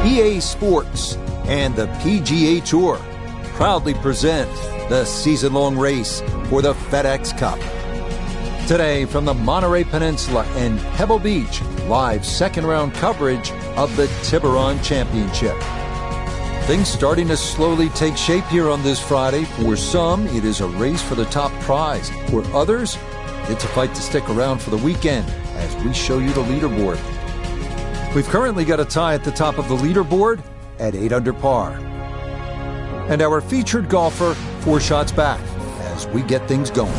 EA Sports and the PGA Tour proudly present the season-long race for the FedEx Cup. Today, from the Monterey Peninsula and Pebble Beach, live second-round coverage of the Tiburon Championship. Things starting to slowly take shape here on this Friday. For some, it is a race for the top prize. For others, it's a fight to stick around for the weekend as we show you the leaderboard. We've currently got a tie at the top of the leaderboard at 8 under par. And our featured golfer 4 shots back as we get things going.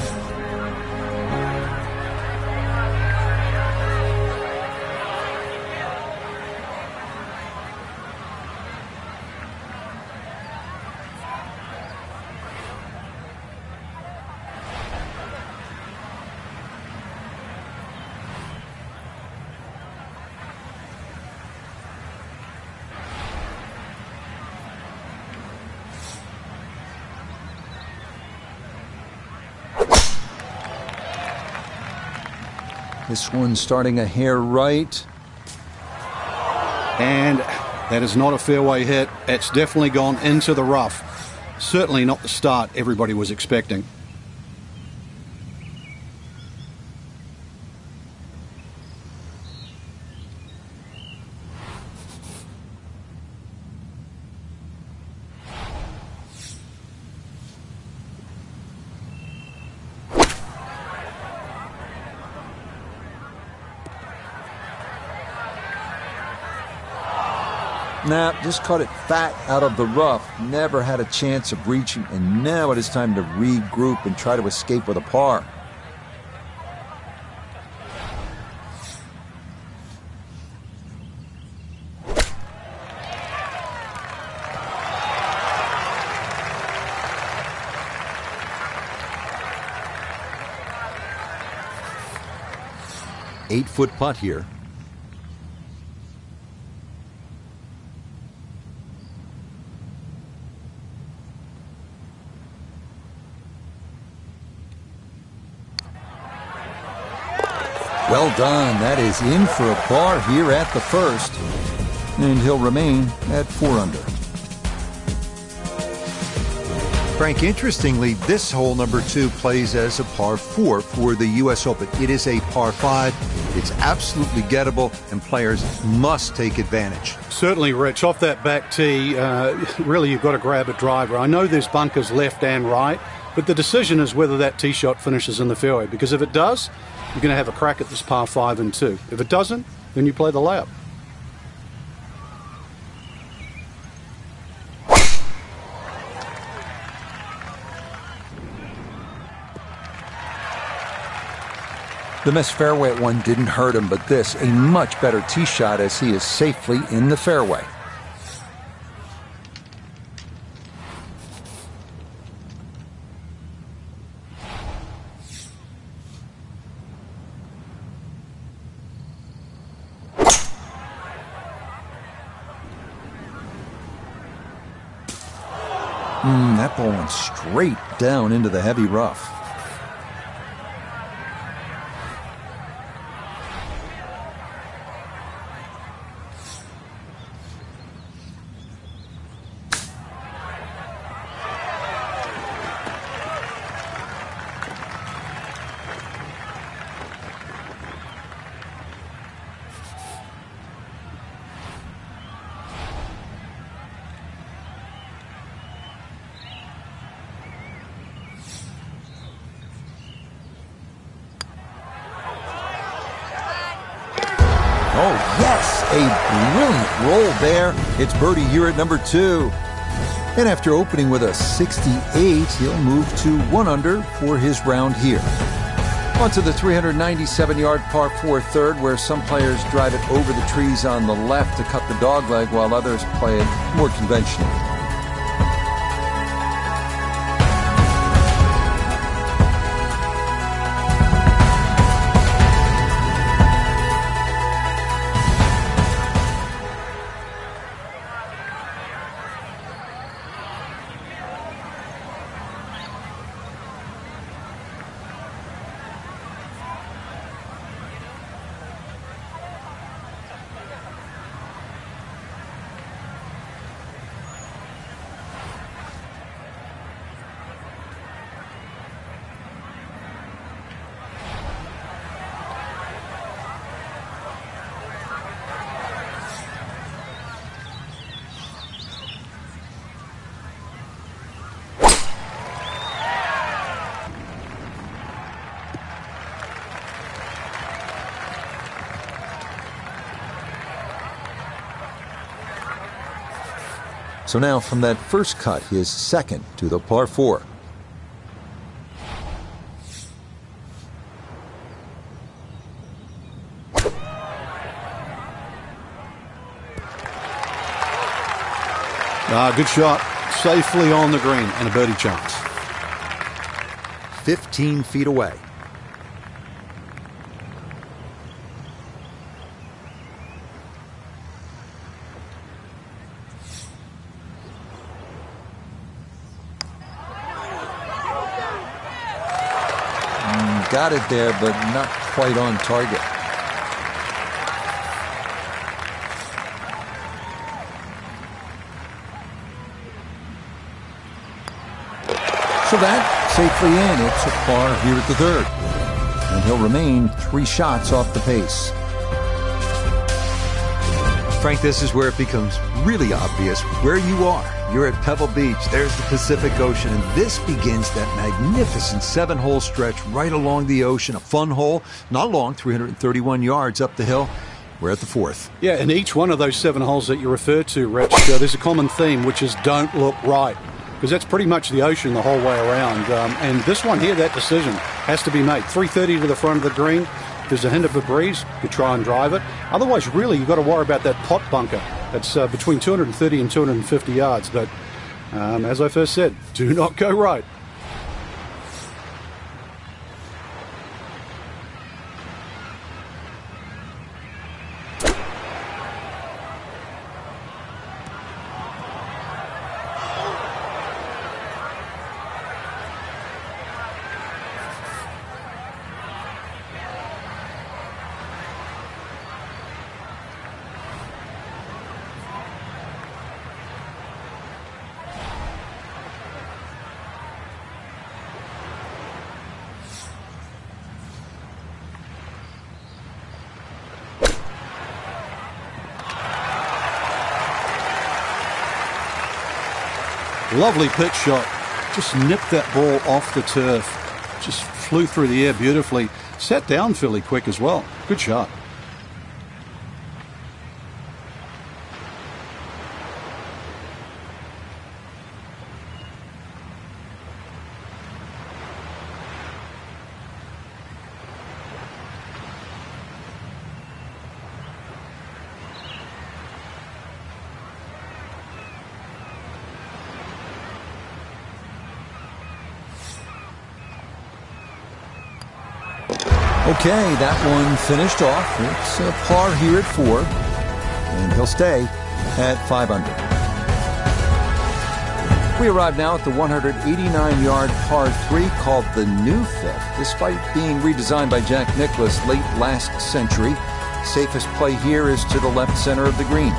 This one's starting a hair right. And that is not a fairway hit. It's definitely gone into the rough. Certainly not the start everybody was expecting. Nah, just caught it fat out of the rough. Never had a chance of reaching, and now it is time to regroup and try to escape with a par. Eight-foot putt here. Well done. That is in for a par here at the first. And he'll remain at 4 under. Frank, interestingly, this hole number 2 plays as a par 4 for the U.S. Open. It is a par 5. It's absolutely gettable, and players must take advantage. Certainly, Rich. Off that back tee, really you've got to grab a driver. I know there's bunkers left and right, but the decision is whether that tee shot finishes in the fairway, because if it does, you're going to have a crack at this par 5 and 2. If it doesn't, then you play the layup. The missed fairway at one didn't hurt him, but this, a much better tee shot as he is safely in the fairway. That ball went straight down into the heavy rough. Oh, yes, a brilliant roll there. It's birdie here at number 2. And after opening with a 68, he'll move to 1 under for his round here. On to the 397-yard par 4 third, where some players drive it over the trees on the left to cut the dogleg, while others play it more conventionally. So now from that first cut, his second to the par 4. Good shot. Safely on the green and a birdie chance. 15 feet away. Got it there, but not quite on target. So that safely in. It's a par here at the third. And he'll remain 3 shots off the pace. Frank, this is where it becomes really obvious where you are. You're at Pebble Beach. There's the Pacific Ocean, and this begins that magnificent 7-hole stretch right along the ocean. A fun hole, not long, 331 yards up the hill. We're at the 4th. Yeah, and each one of those 7 holes that you refer to, Rich, there's a common theme, which is don't look right, because that's pretty much the ocean the whole way around. And this one here, that decision has to be made. 330 to the front of the green. If there's a hint of a breeze, you try and drive it. Otherwise, really, you've got to worry about that pot bunker. That's between 230 and 250 yards. But as I first said, do not go right. Lovely pitch shot. Just nipped that ball off the turf. Just flew through the air beautifully. Sat down fairly quick as well. Good shot. Okay, that one finished off. It's a par here at 4, and he'll stay at 5 under. We arrive now at the 189-yard par 3 called the New Fifth. Despite being redesigned by Jack Nicklaus late last century, safest play here is to the left center of the green.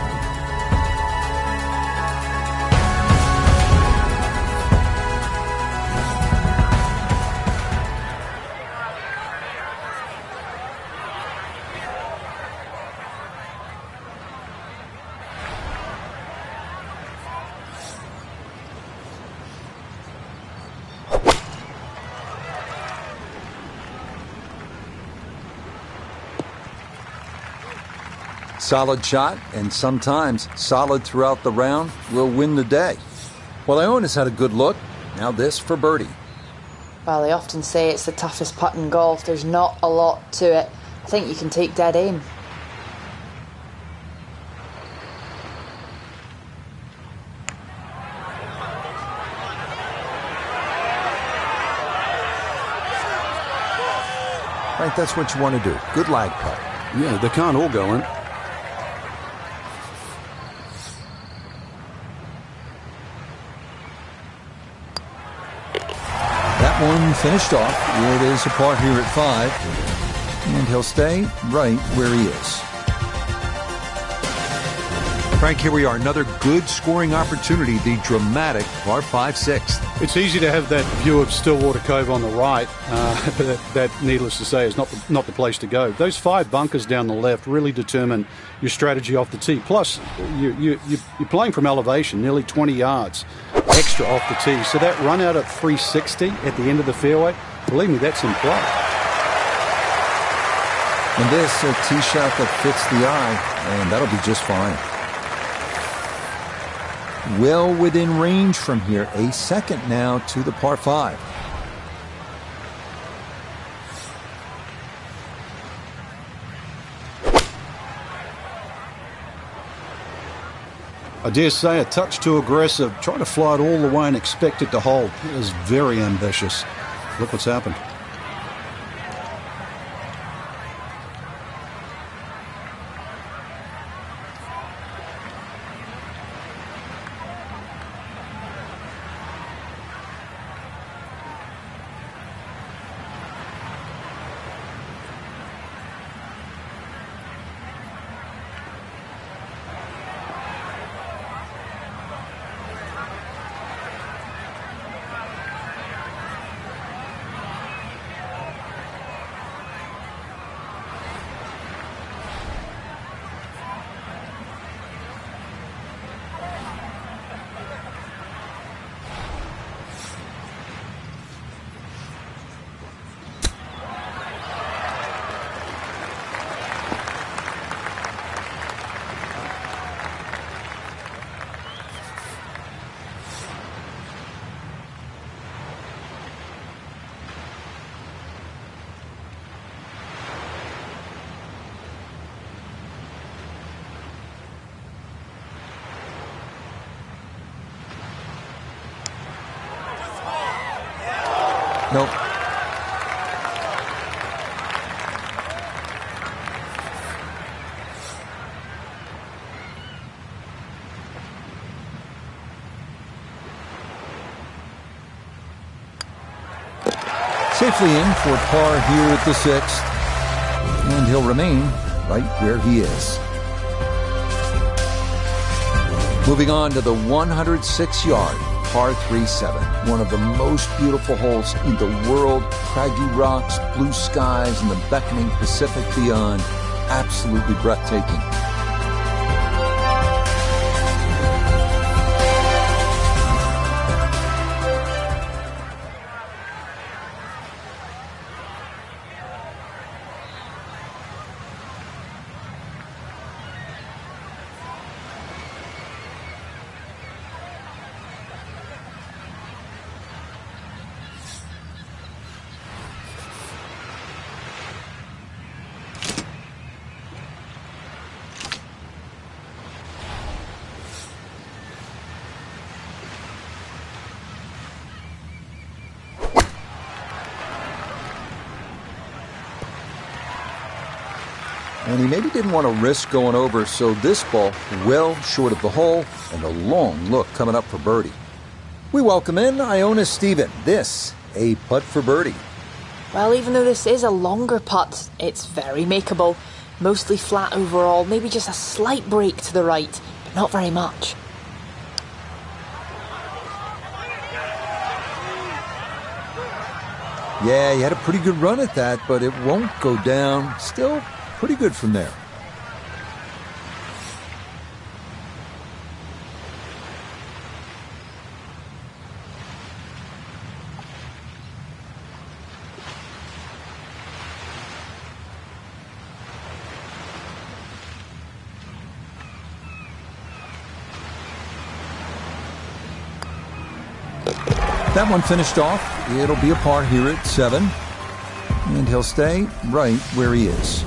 Solid shot, and sometimes solid throughout the round, will win the day. Well, Iona's had a good look. Now this for birdie. Well, they often say it's the toughest putt in golf. There's not a lot to it. I think you can take dead aim. Right, that's what you want to do. Good lag putt. Yeah, they can't all go in. One finished off. It is a par here at 5, and he'll stay right where he is. Frank, here we are. Another good scoring opportunity. The dramatic par 5 6th. It's easy to have that view of Stillwater Cove on the right, but that, needless to say, is not the place to go. Those 5 bunkers down the left really determine your strategy off the tee. Plus, you're playing from elevation, nearly 20 yards extra off the tee. So that run out at 360 at the end of the fairway, believe me, that's in play. And this, a tee shot that fits the eye, and that'll be just fine. well within range from here. A second now to the par 5. I dare say a touch too aggressive. Trying to fly it all the way and expect it to hold. It is very ambitious. Look what's happened. Nope. Safely in for par here at the 6th. And he'll remain right where he is. Moving on to the 106-yard par 3-7. One of the most beautiful holes in the world. Craggy rocks, blue skies, and the beckoning Pacific beyond. Absolutely breathtaking. And he maybe didn't want to risk going over, so this ball well short of the hole, and a long look coming up for birdie. We welcome in Iona Stephen. This, a putt for birdie. Well, even though this is a longer putt, it's very makeable. Mostly flat overall, maybe just a slight break to the right, but not very much. Yeah, he had a pretty good run at that, but it won't go down. Still pretty good from there. That one finished off. It'll be a par here at 7. And he'll stay right where he is.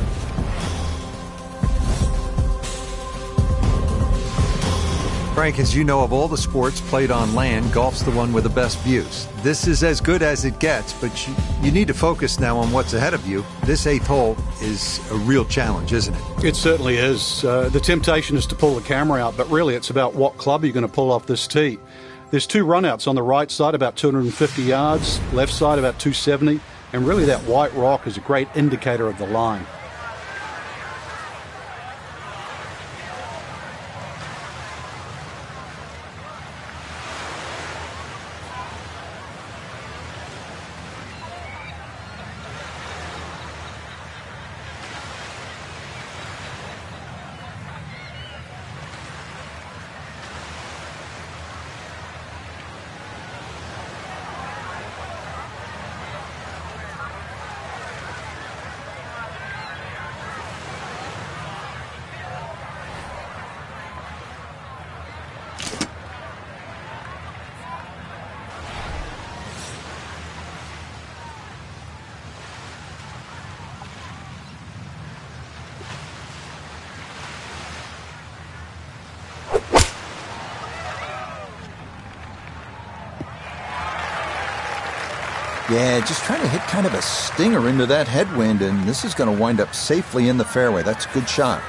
Frank, as you know, of all the sports played on land, golf's the one with the best views. This is as good as it gets, but you need to focus now on what's ahead of you. This 8th hole is a real challenge, isn't it? It certainly is. The temptation is to pull the camera out, but really it's about what club you're going to pull off this tee. There's 2 runouts on the right side, about 250 yards, left side about 270, and really that white rock is a great indicator of the line. Yeah, just trying to hit kind of a stinger into that headwind, and this is going to wind up safely in the fairway. That's a good shot.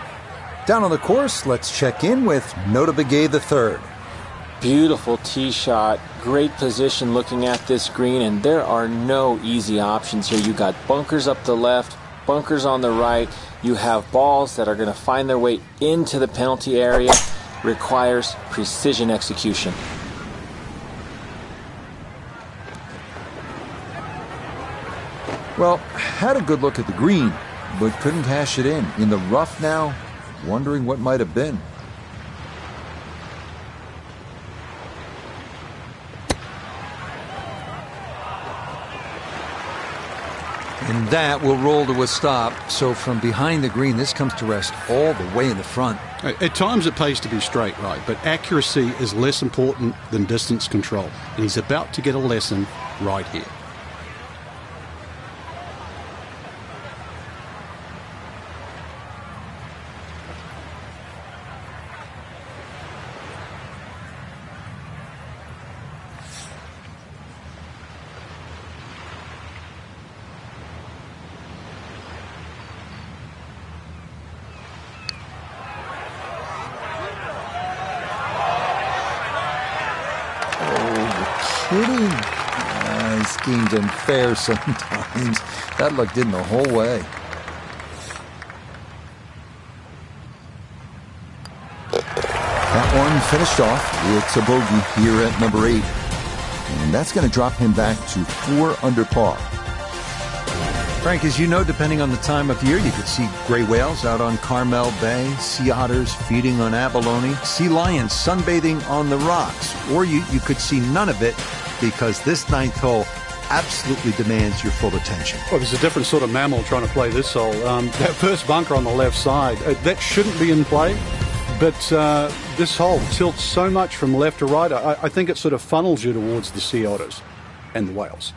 Down on the course, let's check in with Notah Begay III. Beautiful tee shot, great position looking at this green, and there are no easy options here. You got bunkers up the left, bunkers on the right. You have balls that are going to find their way into the penalty area. Requires precision execution. Well, had a good look at the green, but couldn't cash it in. In the rough now, wondering what might have been. And that will roll to a stop. So from behind the green, this comes to rest all the way in the front. At times it pays to be straight, right? But accuracy is less important than distance control. And he's about to get a lesson right here. Kidding? This game's unfair sometimes. That luck did the whole way. That one finished off. It's a bogey here at number 8. And that's going to drop him back to 4 under par. Frank, as you know, depending on the time of year, you could see gray whales out on Carmel Bay, sea otters feeding on abalone, sea lions sunbathing on the rocks, or you could see none of it because this 9th hole absolutely demands your full attention. Well, there's a different sort of mammal trying to play this hole. That first bunker on the left side, that shouldn't be in play, but this hole tilts so much from left to right, I think it sort of funnels you towards the sea otters and the whales.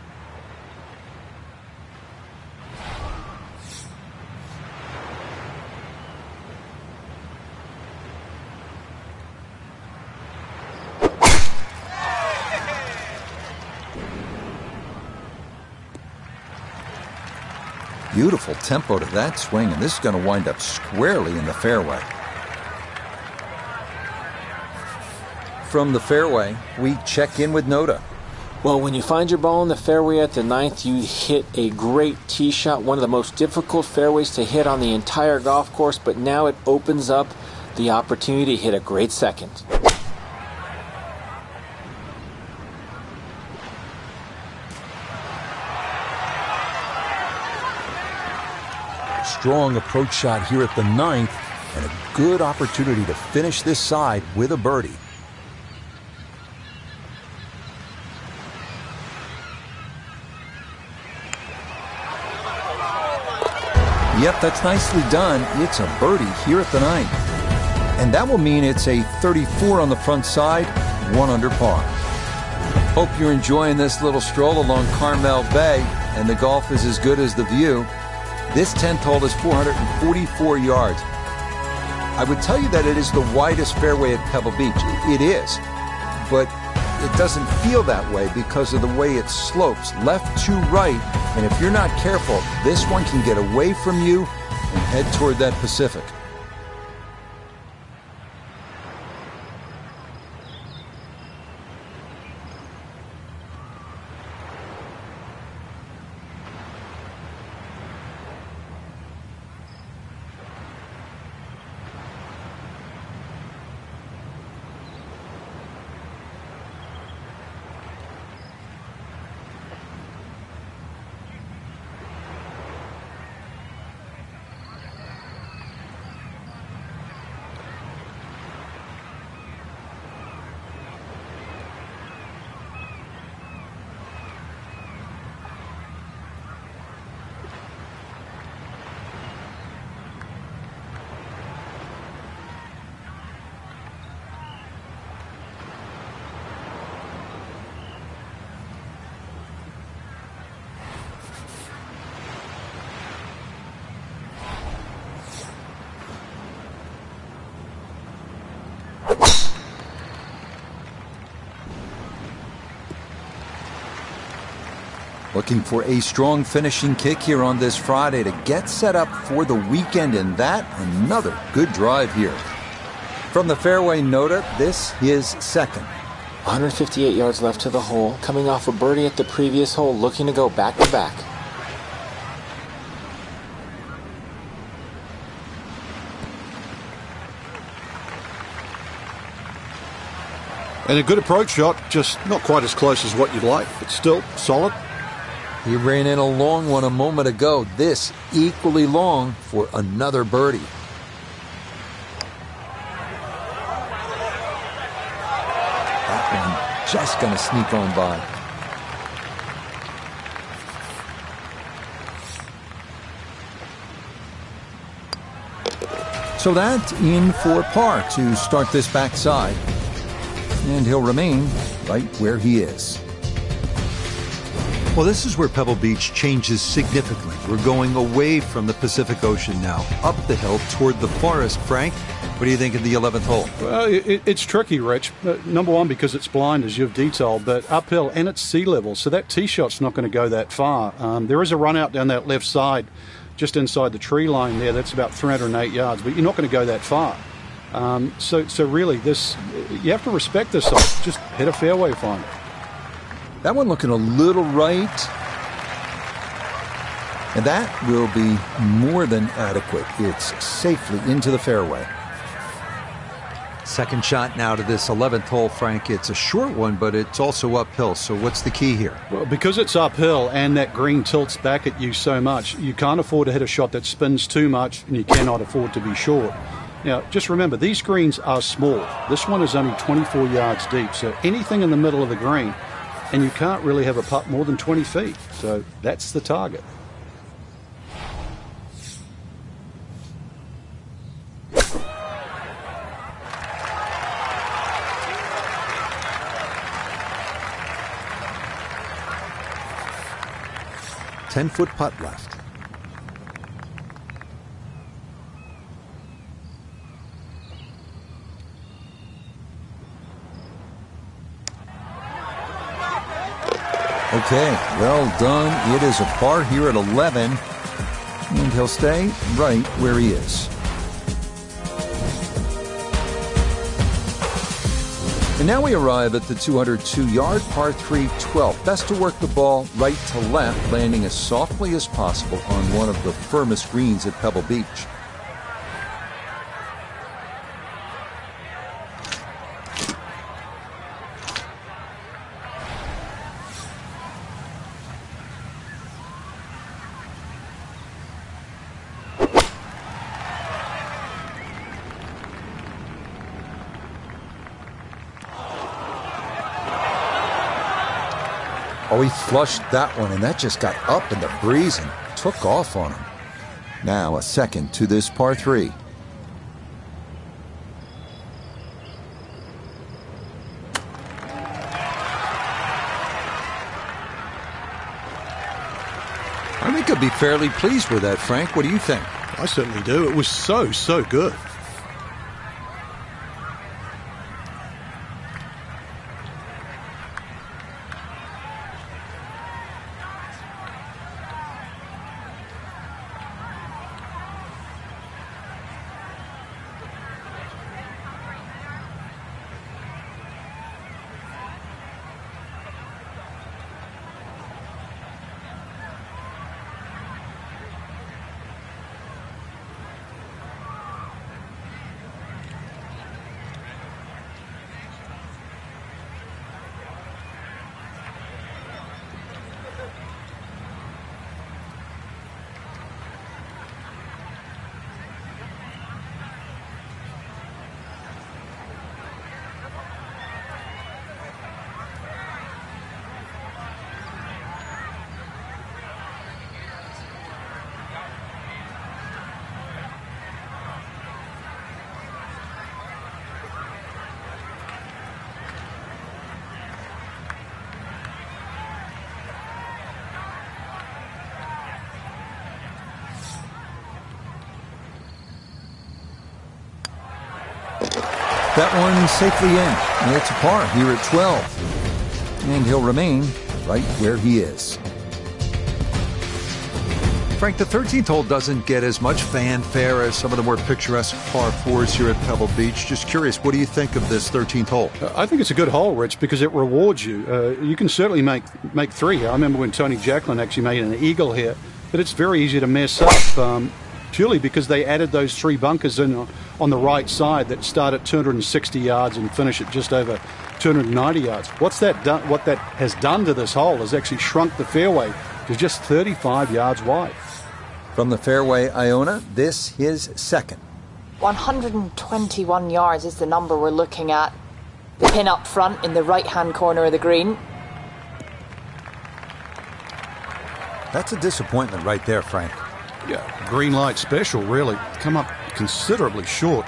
Beautiful tempo to that swing, and this is going to wind up squarely in the fairway. From the fairway, we check in with Notah. Well, when you find your ball in the fairway at the 9th, you hit a great tee shot, one of the most difficult fairways to hit on the entire golf course, but now it opens up the opportunity to hit a great second. Strong approach shot here at the 9th, and a good opportunity to finish this side with a birdie. Yep, that's nicely done. It's a birdie here at the 9th. And that will mean it's a 34 on the front side, 1 under par. Hope you're enjoying this little stroll along Carmel Bay, and the golf is as good as the view. This 10th hole is 444 yards. I would tell you that it is the widest fairway at Pebble Beach. It is, but it doesn't feel that way because of the way it slopes left to right. And if you're not careful, this one can get away from you and head toward that Pacific. Looking for a strong finishing kick here on this Friday to get set up for the weekend, and that another good drive here. From the fairway Notah, this is second. 158 yards left to the hole, coming off a birdie at the previous hole, looking to go back to back. And a good approach shot, just not quite as close as what you'd like, but still solid. He ran in a long one a moment ago. This equally long for another birdie. That one just going to sneak on by. So that's in for par to start this backside. And he'll remain right where he is. Well, this is where Pebble Beach changes significantly. We're going away from the Pacific Ocean now, up the hill toward the forest. Frank, what do you think of the 11th hole? Well, it's tricky, Rich. Number one, because it's blind, as you've detailed, but uphill and it's sea level, so that tee shot's not going to go that far. There is a run out down that left side, just inside the tree line there. That's about 308 yards, but you're not going to go that far. So really, this you have to respect this side. Just hit a fairway fine. That one looking a little right. And that will be more than adequate. It's safely into the fairway. Second shot now to this 11th hole, Frank. It's a short one, but it's also uphill. So what's the key here? Well, because it's uphill and that green tilts back at you so much, you can't afford to hit a shot that spins too much, and you cannot afford to be short. Now, just remember, these greens are small. This one is only 24 yards deep, so anything in the middle of the green, and you can't really have a putt more than 20 feet. So that's the target. Ten-foot putt left. Okay, well done. It is a par here at 11, and he'll stay right where he is. And now we arrive at the 202-yard par 3 12th. Best to work the ball right to left, landing as softly as possible on one of the firmest greens at Pebble Beach. Oh, he flushed that one, and that just got up in the breeze and took off on him. Now a second to this par 3. I think I'd be fairly pleased with that, Frank. What do you think? I certainly do. It was so good. That one safely in, and it's a par here at 12. And he'll remain right where he is. Frank, the 13th hole doesn't get as much fanfare as some of the more picturesque par 4s here at Pebble Beach. Just curious, what do you think of this 13th hole? I think it's a good hole, Rich, because it rewards you. You can certainly make 3. I remember when Tony Jacklin actually made an eagle here, but it's very easy to mess up, purely because they added those 3 bunkers in on the right side that start at 260 yards and finish at just over 290 yards. What that has done to this hole is actually shrunk the fairway to just 35 yards wide. From the fairway, Iona, this his second. 121 yards is the number we're looking at. The pin up front in the right-hand corner of the green. That's a disappointment right there, Frank. Yeah, green light special, really. Come up considerably short.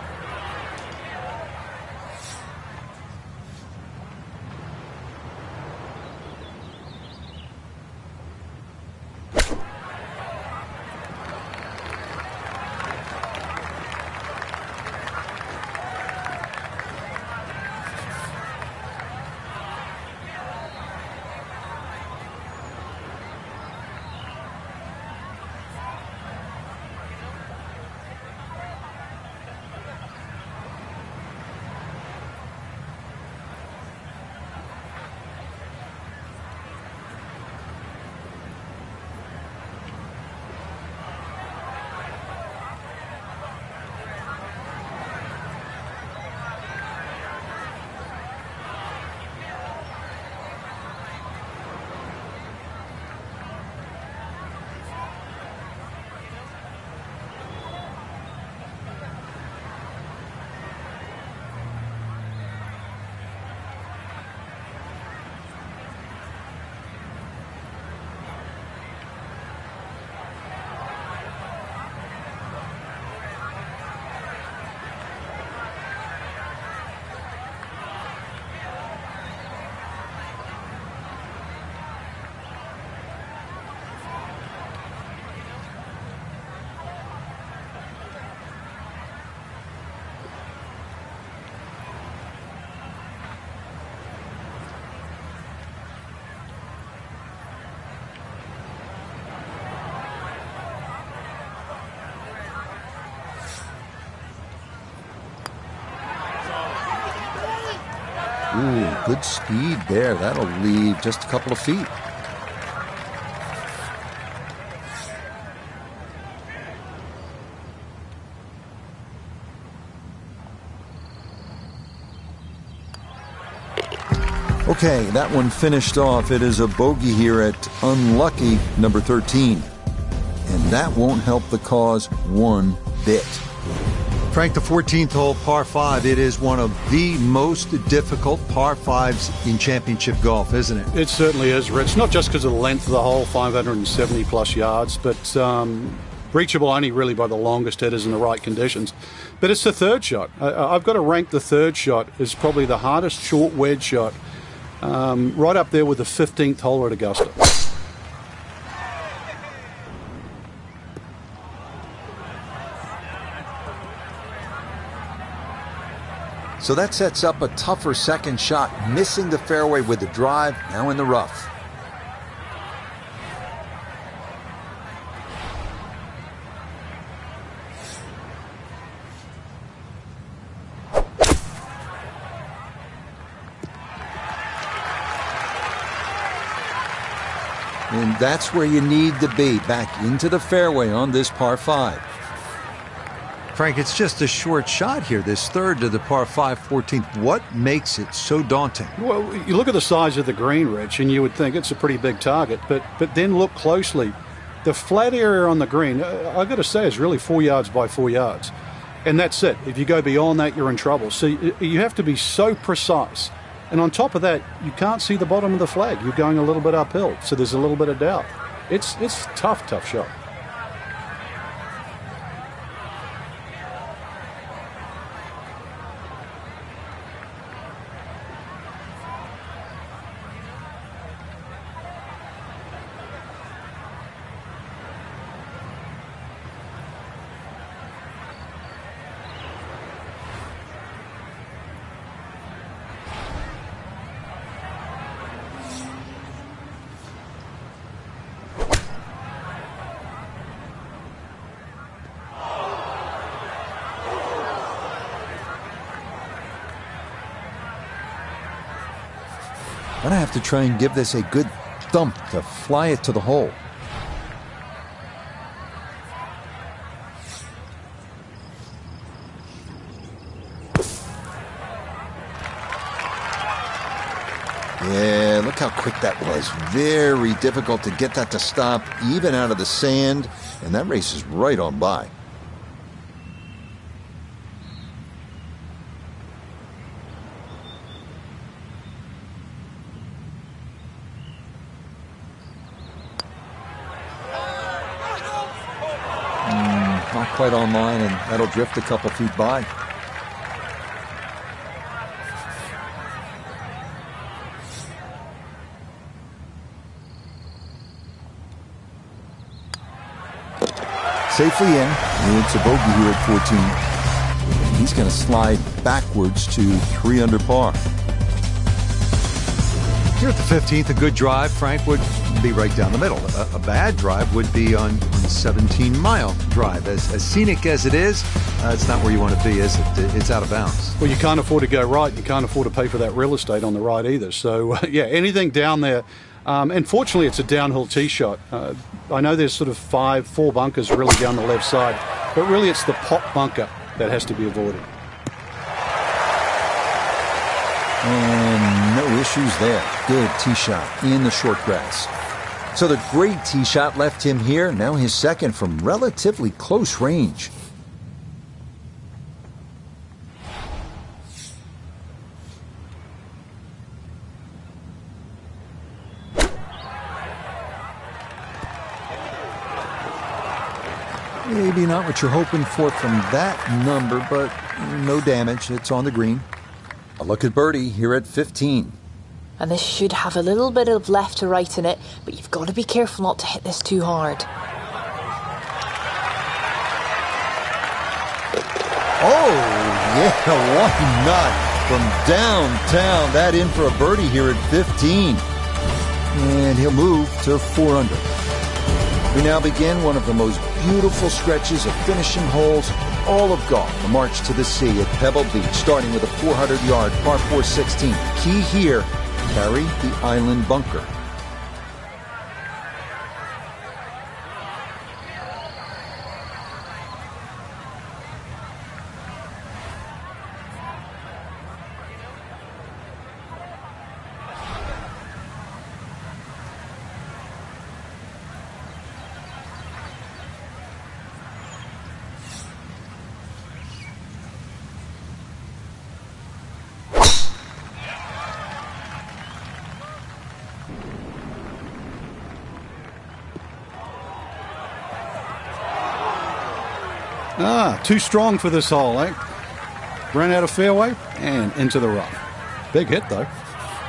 Ooh, good speed there. That'll leave just a couple of feet. Okay, that one finished off. It is a bogey here at unlucky number 13. And that won't help the cause one bit. Frank, the 14th hole, par 5, it is one of the most difficult par 5s in championship golf, isn't it? It certainly is, Rich. Not just because of the length of the hole, 570 plus yards, but reachable only really by the longest hitters in the right conditions. But it's the third shot. I've got to rank the third shot as probably the hardest short wedge shot, right up there with the 15th hole at Augusta. So that sets up a tougher second shot, missing the fairway with the drive, now in the rough. And that's where you need to be, back into the fairway on this par 5. Frank, it's just a short shot here, this third to the par 5 14th. What makes it so daunting? Well, you look at the size of the green, Rich, and you would think it's a pretty big target, but then look closely. The flat area on the green, I've got to say, is really 4 yards by 4 yards. And that's it. If you go beyond that, you're in trouble. So you have to be so precise. And on top of that, you can't see the bottom of the flag. You're going a little bit uphill, so there's a little bit of doubt. It's tough shot. Gonna have to try and give this a good thump to fly it to the hole. Yeah, look how quick that was. Very difficult to get that to stop, even out of the sand, and that race is right on by. Not quite on line, and that'll drift a couple feet by. Safely in. It's a bogey here at 14. He's going to slide backwards to 3 under par. Here at the 15th, a good drive, Frank, would be right down the middle. A bad drive would be on the 17-mile drive. As scenic as it is, it's not where you want to be, is it? It's out of bounds. Well, you can't afford to go right. You can't afford to pay for that real estate on the right either. So, yeah, anything down there. And fortunately, it's a downhill tee shot. I know there's sort of 4 bunkers really down the left side, but really it's the pop bunker that has to be avoided. And no issues there. Good tee shot in the short grass. So the great tee shot left him here. Now his second from relatively close range. Maybe not what you're hoping for from that number, but no damage. It's on the green. A look at birdie here at 15. And this should have a little bit of left to right in it, but you've got to be careful not to hit this too hard. Oh, yeah, why not? From downtown, that in for a birdie here at 15. And he'll move to 4 under. We now begin one of the most beautiful stretches of finishing holes all of golf. The march to the sea at Pebble Beach, starting with a 400-yard par 4 16. Key here, carry the island bunker. Too strong for this hole, eh? Ran out of fairway and into the rough. Big hit, though.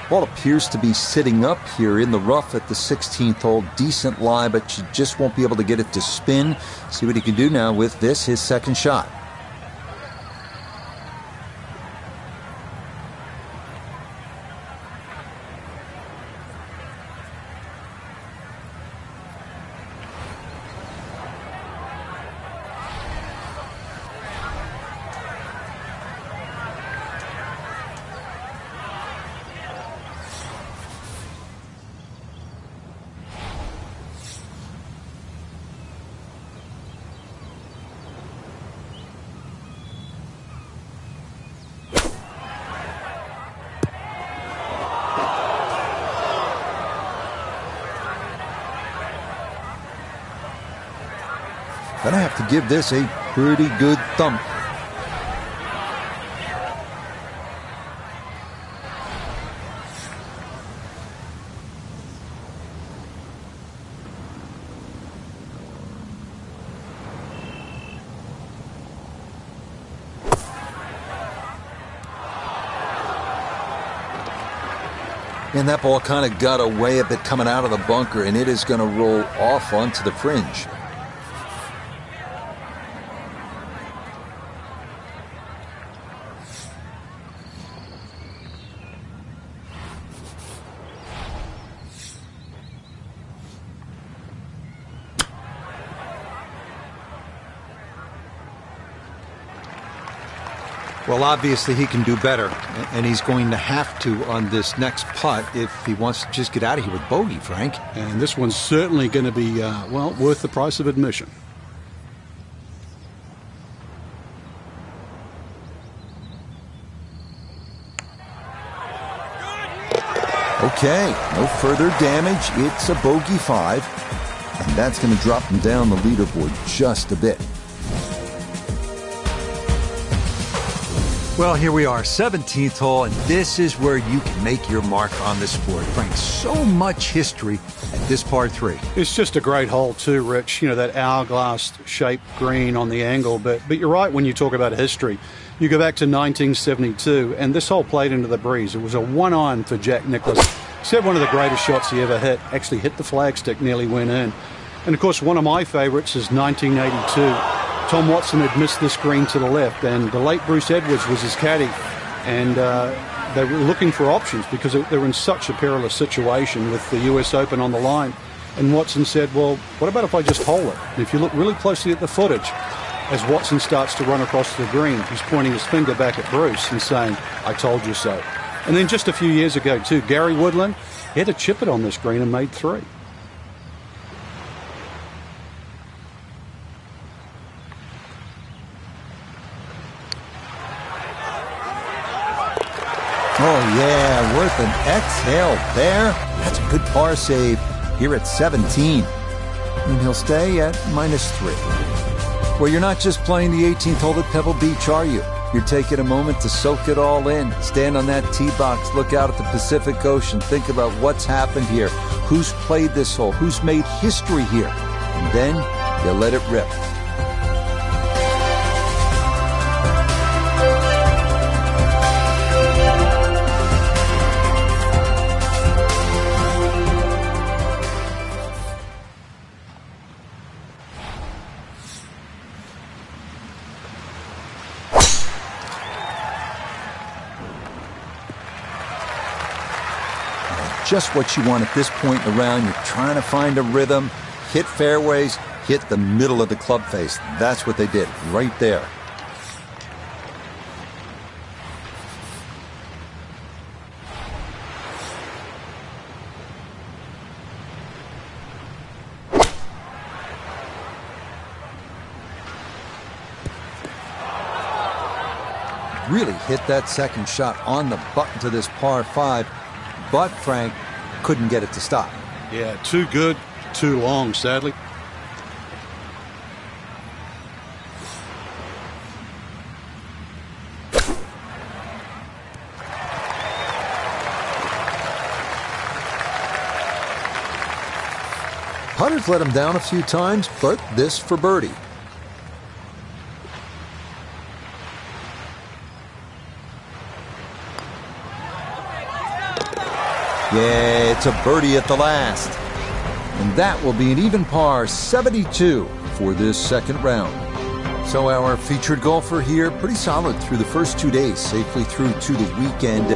Ball appears to be sitting up here in the rough at the 16th hole. Decent lie, but you just won't be able to get it to spin. See what he can do now with this, his second shot. Gonna have to give this a pretty good thump. And that ball kind of got away a bit coming out of the bunker, and it is going to roll off onto the fringe. Well, Well, obviously he can do better, and he's going to have to on this next putt if he wants to just get out of here with bogey, Frank. And this one's certainly going to be, well, worth the price of admission. Okay, no further damage. It's a bogey 5, and that's going to drop him down the leaderboard just a bit. Well, here we are, 17th hole, and this is where you can make your mark on the sport. Frank, so much history at this par 3. It's just a great hole too, Rich. You know, that hourglass-shaped green on the angle. But you're right when you talk about history. You go back to 1972, and this hole played into the breeze. It was a one-iron for Jack Nicklaus. He said one of the greatest shots he ever hit. Actually hit the flagstick, nearly went in. And, of course, one of my favorites is 1982. Tom Watson had missed this green to the left, and the late Bruce Edwards was his caddy. And they were looking for options because they were in such a perilous situation with the US Open on the line. And Watson said, well, what about if I just hole it? And if you look really closely at the footage, as Watson starts to run across the green, he's pointing his finger back at Bruce and saying, I told you so. And then just a few years ago, too, Gary Woodland, he had to chip it on this green and made 3. Oh, yeah, worth an exhale there. That's a good par save here at 17. And he'll stay at -3. Well, you're not just playing the 18th hole at Pebble Beach, are you? You're taking a moment to soak it all in. Stand on that tee box, look out at the Pacific Ocean, think about what's happened here, who's played this hole, who's made history here. And then you let it rip. Just what you want at this point in the round. You're trying to find a rhythm, hit fairways, hit the middle of the club face. That's what they did right there. Really hit that second shot on the button to this par 5. But Frank couldn't get it to stop. Yeah, too good, too long, sadly. Putters let him down a few times, but this for birdie. Yeah, it's a birdie at the last. And that will be an even par 72 for this second round. So our featured golfer here, pretty solid through the first 2 days, safely through to the weekend.